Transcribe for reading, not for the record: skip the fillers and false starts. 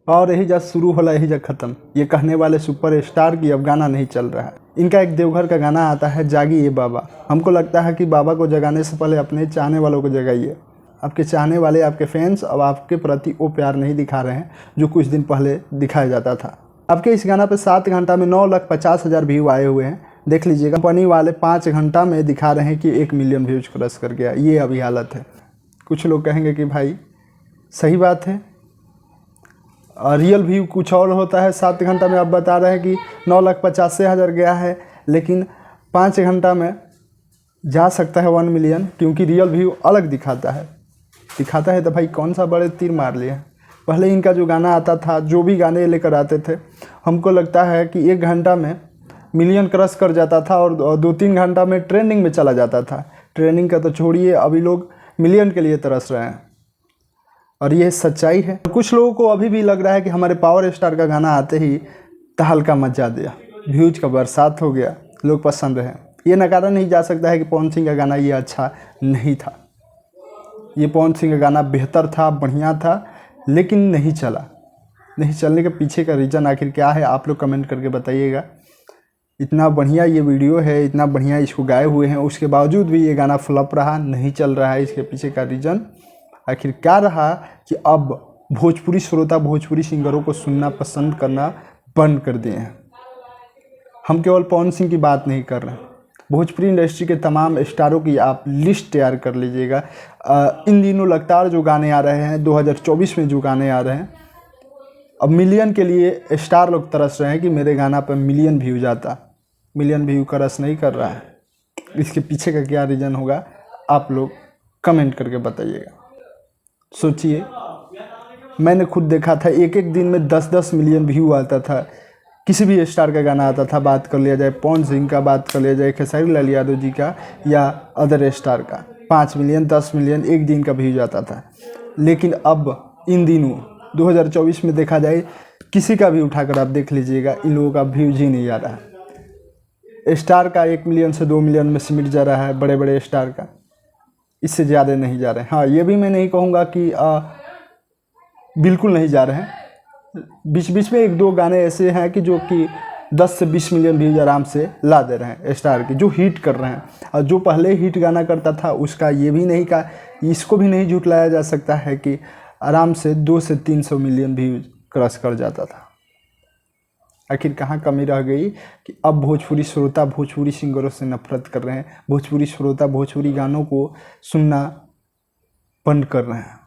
और यही जब शुरू होला यही जब ख़त्म, ये कहने वाले सुपर स्टार की अब गाना नहीं चल रहा है। इनका एक देवघर का गाना आता है जागिए बाबा। हमको लगता है कि बाबा को जगाने से पहले अपने चाहने वालों को जगाइए। आपके चाहने वाले, आपके फैंस अब आपके प्रति वो प्यार नहीं दिखा रहे हैं जो कुछ दिन पहले दिखाया जाता था। आपके इस गाना पे 7 घंटा में 9,50,000 व्यू आए हुए हैं। देख लीजिएगा, कंपनी वाले 5 घंटा में दिखा रहे हैं कि 1 मिलियन व्यूज क्रॉस कर गया। ये अभी हालत है। कुछ लोग कहेंगे कि भाई सही बात है, रियल व्यू कुछ और होता है। 7 घंटा में आप बता रहे हैं कि 9,85,000 गया है, लेकिन 5 घंटा में जा सकता है 1 मिलियन, क्योंकि रियल व्यू अलग दिखाता है। तो भाई कौन सा बड़े तीर मार लिया। पहले इनका जो गाना आता था, जो भी गाने लेकर आते थे, हमको लगता है कि 1 घंटा में मिलियन क्रॉस कर जाता था और 2-3 घंटा में ट्रेंडिंग में चला जाता था। ट्रेंडिंग का तो छोड़िए, अभी लोग मिलियन के लिए तरस रहे हैं और ये सच्चाई है। कुछ लोगों को अभी भी लग रहा है कि हमारे पावर स्टार का गाना आते ही तहलका मचा दिया, व्यूज का बरसात हो गया, लोग पसंद रहे। ये नकारा नहीं जा सकता है कि पवन सिंह का गाना ये अच्छा नहीं था। ये पवन सिंह का गाना बेहतर था, बढ़िया था, लेकिन नहीं चला। नहीं चलने के पीछे का रीज़न आखिर क्या है, आप लोग कमेंट करके बताइएगा। इतना बढ़िया ये वीडियो है, इतना बढ़िया इसको गाए हुए हैं, उसके बावजूद भी ये गाना फ्लॉप रहा, नहीं चल रहा है। इसके पीछे का रीज़न आखिर क्या रहा कि अब भोजपुरी श्रोता भोजपुरी सिंगरों को सुनना पसंद करना बंद कर दिए हैं। हम केवल पवन सिंह की बात नहीं कर रहे हैं, भोजपुरी इंडस्ट्री के तमाम स्टारों की आप लिस्ट तैयार कर लीजिएगा। इन दिनों लगातार जो गाने आ रहे हैं, 2024 में जो गाने आ रहे हैं, अब मिलियन के लिए स्टार लोग तरस रहे हैं कि मेरे गाना पर मिलियन व्यू जाता। मिलियन व्यू का रस नहीं कर रहा है। इसके पीछे का क्या रीज़न होगा, आप लोग कमेंट करके बताइएगा। सोचिए, मैंने खुद देखा था, एक दिन में 10-10 मिलियन व्यू आता था। किसी भी स्टार का गाना आता था, बात कर लिया जाए पवन सिंह का, बात कर लिया जाए खेसारी लाल यादव जी का या अदर स्टार का, 5 मिलियन 10 मिलियन एक दिन का व्यू आता था। लेकिन अब इन दिनों 2024 में देखा जाए, किसी का भी उठाकर आप देख लीजिएगा, इन लोगों का व्यूज ही नहीं आ रहा है। स्टार का 1 मिलियन से 2 मिलियन में सिमट जा रहा है, बड़े बड़े स्टार का, इससे ज़्यादा नहीं जा रहे हैं। हाँ, ये भी मैं नहीं कहूँगा कि बिल्कुल नहीं जा रहे हैं। बीच बीच में 1-2 गाने ऐसे हैं कि जो कि 10 से 20 मिलियन व्यूज आराम से ला दे रहे हैं स्टार के, जो हिट कर रहे हैं। और जो पहले हिट गाना करता था उसका ये भी नहीं कहा, इसको भी नहीं झुटलाया जा सकता है कि आराम से 200 से 300 मिलियन व्यूज क्रॉस कर जाता था। आखिर कहाँ कमी रह गई कि अब भोजपुरी श्रोता भोजपुरी सिंगरों से नफरत कर रहे हैं, भोजपुरी श्रोता भोजपुरी गानों को सुनना बंद कर रहे हैं।